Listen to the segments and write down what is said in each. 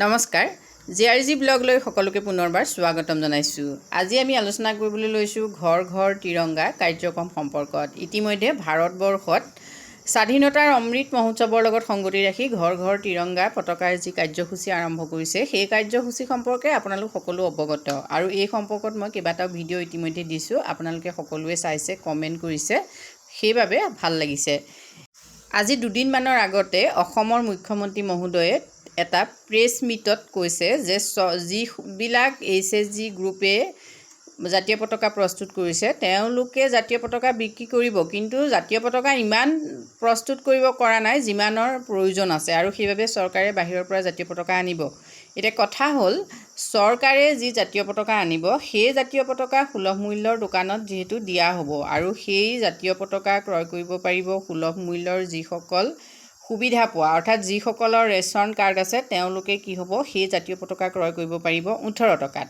নমস্কাৰ জিআৰজি ব্লগলৈ সকলোকে পুনৰবাৰ স্বাগতম জনাইছোঁ। আজি আমি আলোচনা কৰিবলৈ লৈছোঁ ঘৰ ঘৰ তিৰংগা কাৰ্যক্ৰম সম্পৰ্কত। ইতিমধ্যে ভাৰতবৰ্ষত স্বাধীনতাৰ অমৃত মহোৎসৱৰ লগত সংগতি ৰাখি ঘৰ ঘৰ তিৰংগা পতাকাৰ যি কাৰ্যসূচী আৰম্ভ কৰিছে সেই কাৰ্যসূচী সম্পৰ্কে আপোনালোক সকলো অৱগত আৰু এই সম্পৰ্কত মই কেইবাটাও ভিডিঅ' ইতিমধ্যে দিছোঁ। আপোনালোকে সকলোৱে চাইছে, কমেণ্ট কৰিছে, সেইবাবে ভাল লাগিছে। আজি দুদিনমানৰ আগতে অসমৰ মুখ্যমন্ত্ৰী মহোদয়ে এটা প্ৰেছ মিটত কৈছে যে যিবিলাক HSG গ্ৰুপে জাতীয় পতাকা প্ৰস্তুত কৰিছে তেওঁলোকে জাতীয় পতাকা বিক্ৰী কৰিব, কিন্তু জাতীয় পতাকা ইমান প্ৰস্তুত কৰিব পৰা নাই যিমানৰ প্ৰয়োজন আছে আৰু সেইবাবে চৰকাৰে বাহিৰৰ পৰা জাতীয় পতাকা আনিব। এতিয়া কথা হ'ল, চৰকাৰে যি জাতীয় পতাকা আনিব সেই জাতীয় পতাকা সুলভ মূল্যৰ দোকানত যিহেতু দিয়া হ'ব আৰু সেই জাতীয় পতাকা ক্ৰয় কৰিব পাৰিব সুলভ মূল্যৰ যিসকল সুবিধা পোৱা, অৰ্থাৎ যিসকলৰ ৰেচন কাৰ্ড আছে তেওঁলোকে কি হ'ব, সেই জাতীয় পতাকা ক্ৰয় কৰিব পাৰিব 18 টকাত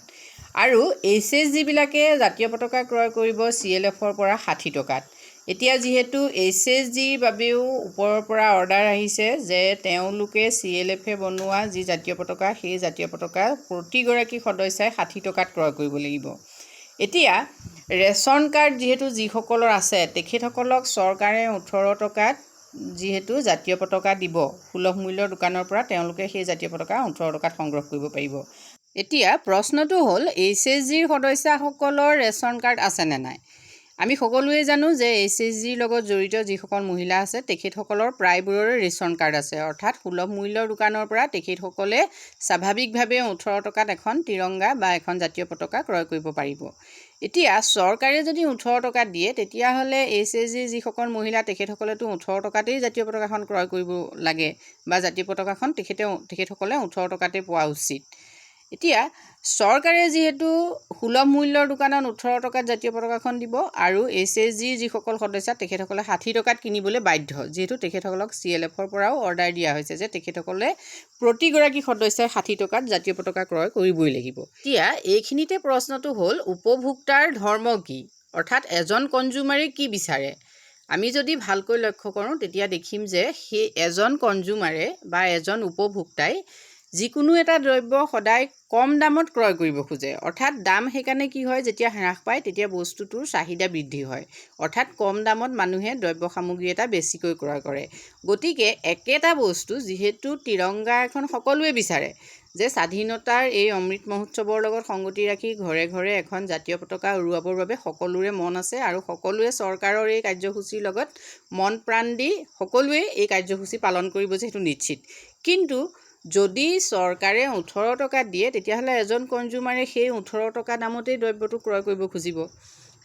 আৰু HSGবিলাকে জাতীয় পতাকা ক্ৰয় কৰিব CLFৰ পৰা 60 টকাত। এতিয়া যিহেতু HSGৰ বাবেও ওপৰৰ পৰা অৰ্ডাৰ আহিছে যে তেওঁলোকে CLFে বনোৱা যি জাতীয় পতাকা সেই জাতীয় পতাকা প্ৰতিগৰাকী সদস্যাই 60 টকাত ক্ৰয় কৰিব লাগিব। এতিয়া ৰেচন কাৰ্ড যিহেতু যিসকলৰ আছে তেখেতসকলক চৰকাৰে 18 টকাত যিহেতু জাতীয় পতাকা দিব সুলভ মূল্যৰ দোকানৰ পৰা, তেওঁলোকে সেই জাতীয় পতাকা 18 টকাত সংগ্ৰহ কৰিব পাৰিব। এতিয়া প্ৰশ্নটো হ'ল HSGৰ সদস্যাসকলৰ ৰেচন কাৰ্ড আছেনে নাই। আমি সকলোৱে জানো যে HSGৰ লগত জড়িত যিসকল মহিলা আছে তেখেতসকলৰ প্ৰায়বোৰৰে ৰেচন কাৰ্ড আছে, অৰ্থাৎ সুলভ মূল্যৰ দোকানৰ পৰা তেখেতসকলে স্বাভাৱিকভাৱে 18 টকাত এখন তিৰংগা বা এখন জাতীয় পতাকা ক্ৰয় কৰিব পাৰিব। এতিয়া চৰকাৰে যদি 18 টকাত দিয়ে তেতিয়াহ'লে HSGৰ যিসকল মহিলা তেখেতসকলেতো 18 টকাতেই জাতীয় পতাকাখন ক্ৰয় কৰিব লাগে বা জাতীয় পতাকাখন তেখেতসকলে 18 টকাতে পোৱা উচিত। এতিয়া চৰকাৰে যিহেতু সুলভ মূল্যৰ দোকানত 18 টকাত জাতীয় পতাকাখন দিব আৰু HSGৰ যিসকল সদস্যা তেখেতসকলে 60 টকাত কিনিবলৈ বাধ্য, যিহেতু তেখেতসকলক CLFৰ পৰাও অৰ্ডাৰ দিয়া হৈছে যে তেখেতসকলে প্ৰতিগৰাকী সদস্যাই 60 টকাত জাতীয় পতাকা ক্ৰয় কৰিবই লাগিব। এতিয়া এইখিনিতে প্ৰশ্নটো হ'ল উপভোক্তাৰ ধৰ্ম কি, অৰ্থাৎ এজন কনজিউমাৰে কি বিচাৰে। আমি যদি ভালকৈ লক্ষ্য কৰোঁ তেতিয়া দেখিম যে সেই এজন কনজিউমাৰে বা এজন উপভোক্তাই যিকোনো এটা দ্ৰব্য সদায় কম দামত ক্ৰয় কৰিব খোজে, অৰ্থাৎ দাম সেইকাৰণে কি হয়, যেতিয়া হ্ৰাস পায় তেতিয়া বস্তুটোৰ চাহিদা বৃদ্ধি হয়, অৰ্থাৎ কম দামত মানুহে দ্ৰব্য সামগ্ৰী এটা বেছিকৈ ক্ৰয় কৰে। গতিকে একেটা বস্তু যিহেতু তিৰংগা এখন সকলোৱে বিচাৰে যে স্বাধীনতাৰ এই অমৃত মহোৎসৱৰ লগত সংগতি ৰাখি ঘৰে ঘৰে এখন জাতীয় পতাকা উৰুৱাবৰ বাবে সকলোৰে মন আছে আৰু সকলোৱে চৰকাৰৰ এই কাৰ্যসূচীৰ লগত মন প্ৰাণ দি সকলোৱে এই কাৰ্যসূচী পালন কৰিব যিহেতু নিশ্চিত। কিন্তু যদি চৰকাৰে 18 টকাত দিয়ে তেতিয়াহ'লে এজন কনজিউমাৰে সেই 18 টকা দামতেই দ্ৰব্যটো ক্ৰয় কৰিব খুজিব।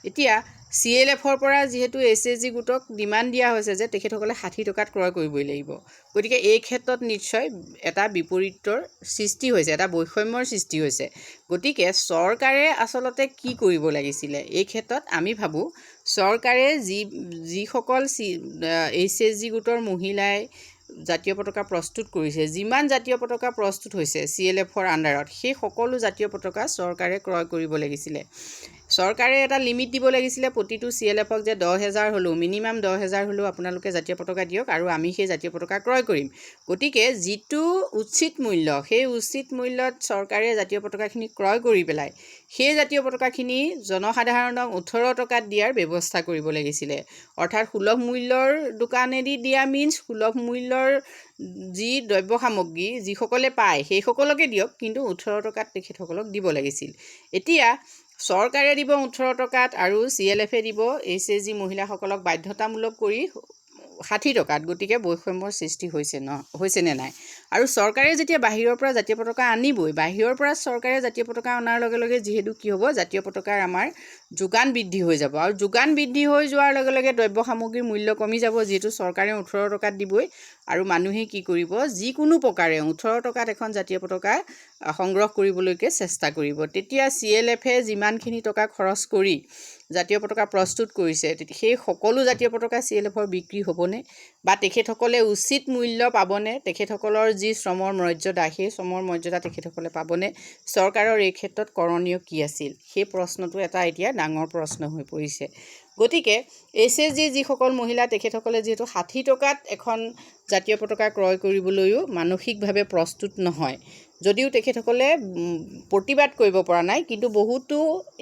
এতিয়া CLFৰ পৰা যিহেতু HSG গোটক ডিমাণ্ড দিয়া হৈছে যে তেখেতসকলে 60 টকাত ক্ৰয় কৰিবই লাগিব, গতিকে এই ক্ষেত্ৰত নিশ্চয় এটা বিপৰীতৰ সৃষ্টি হৈছে, এটা বৈষম্যৰ সৃষ্টি হৈছে। গতিকে চৰকাৰে আচলতে কি কৰিব লাগিছিলে এই ক্ষেত্ৰত, আমি ভাবোঁ চৰকাৰে যিসকল HSG গোটৰ মহিলাই জাতীয় পতাকা প্ৰস্তুত কৰিছে, যিমান জাতীয় পতাকা প্ৰস্তুত হৈছে CLFৰ আণ্ডাৰত সেই সকলো জাতীয় পতাকা চৰকাৰে ক্ৰয় কৰিব লাগিছিলে। চৰকাৰে এটা লিমিট দিব লাগিছিলে প্ৰতিটো CLFক যে 10,000 হ'লেও, মিনিমাম 10,000 হ'লেও আপোনালোকে জাতীয় পতাকা দিয়ক আৰু আমি সেই জাতীয় পতাকা ক্ৰয় কৰিম। গতিকে যিটো উচিত মূল্য সেই উচিত মূল্যত চৰকাৰে জাতীয় পতাকাখিনি ক্ৰয় কৰি পেলাই সেই জাতীয় পতাকাখিনি জনসাধাৰণক 18 টকাত দিয়াৰ ব্যৱস্থা কৰিব লাগিছিলে, অৰ্থাৎ সুলভ মূল্যৰ দোকানেদি দিয়া মিনছ সুলভ মূল্যৰ যি দ্ৰব্য সামগ্ৰী যিসকলে পায় সেইসকলকে দিয়ক, কিন্তু 18 টকাত তেখেতসকলক দিব লাগিছিল। এতিয়া চৰকাৰে দিব 18 টকাত আৰু CLFে দিব HSG মহিলাসকলক বাধ্যতামূলক কৰি 60 টকাত, গতিকে বৈষম্যৰ সৃষ্টি হৈছেনে নাই। আৰু চৰকাৰে যেতিয়া বাহিৰৰ পৰা জাতীয় পতাকা আনিবই, বাহিৰৰ পৰা চৰকাৰে জাতীয় পতাকা অনাৰ লগে লগে যিহেতু কি হ'ব, জাতীয় পতাকাৰ আমাৰ যোগান বৃদ্ধি হৈ যাব আৰু যোগান বৃদ্ধি হৈ যোৱাৰ লগে লগে দ্ৰব্য সামগ্ৰীৰ মূল্য কমি যাব, যিহেতু চৰকাৰে 18 টকাত দিবই আৰু মানুহে কি কৰিব, যিকোনো প্ৰকাৰে 18 টকাত এখন জাতীয় পতাকা সংগ্ৰহ কৰিবলৈকে চেষ্টা কৰিব। তেতিয়া CLFে যিমানখিনি টকা খৰচ কৰি জাতীয় পতাকা প্ৰস্তুত কৰিছে সেই সকলো জাতীয় পতাকা CLFৰ বিক্ৰী হ'বনে বা তেখেতসকলে উচিত মূল্য পাবনে, তেখেতসকলৰ যি শ্ৰমৰ মৰ্যাদা সেই শ্ৰমৰ মৰ্যাদা তেখেতসকলে পাবনে, চৰকাৰৰ এই ক্ষেত্ৰত কৰণীয় কি আছিল, সেই প্ৰশ্নটো এটা এতিয়া ডাঙৰ প্ৰশ্ন হৈ পৰিছে। গতিকে HSG যিসকল মহিলা তেখেতসকলে যিহেতু 60 টকাত এখন জাতীয় পতাকা ক্ৰয় কৰিবলৈও মানসিকভাৱে প্ৰস্তুত নহয়, যদিও তেখেতসকলে প্ৰতিবাদ কৰিব পৰা নাই, কিন্তু বহুতো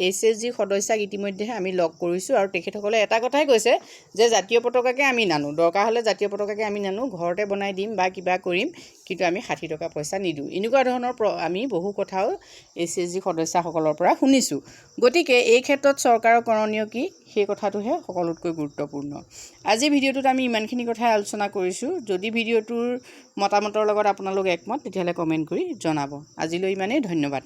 HSG সদস্যাক ইতিমধ্যে আমি লগ কৰিছোঁ আৰু তেখেতসকলে এটা কথাই কৈছে যে জাতীয় পতাকাকে আমি নানো, দৰকাৰ হ'লে জাতীয় পতাকাকে আমি নানো, ঘৰতে বনাই দিম বা কিবা কৰিম, কিন্তু আমি 60 টকা পইচা নিদিওঁ। এনেকুৱা ধৰণৰ আমি বহু কথাও HSG সদস্যাসকলৰ পৰা শুনিছোঁ। গতিকে এই ক্ষেত্ৰত চৰকাৰৰ কৰণীয় কি, সেই কথাটোহে সকলোতকৈ গুৰুত্বপূৰ্ণ। আজি ভিডিঅ'টোত আমি ইমানখিনি কথাই আলোচনা কৰিছোঁ। যদি ভিডিঅ'টোৰ মতামতৰ লগত আপোনালোক একমত তেতিয়াহ'লে কমেণ্ট কৰি জনাব। আজিলৈ ইমানেই, ধন্যবাদ।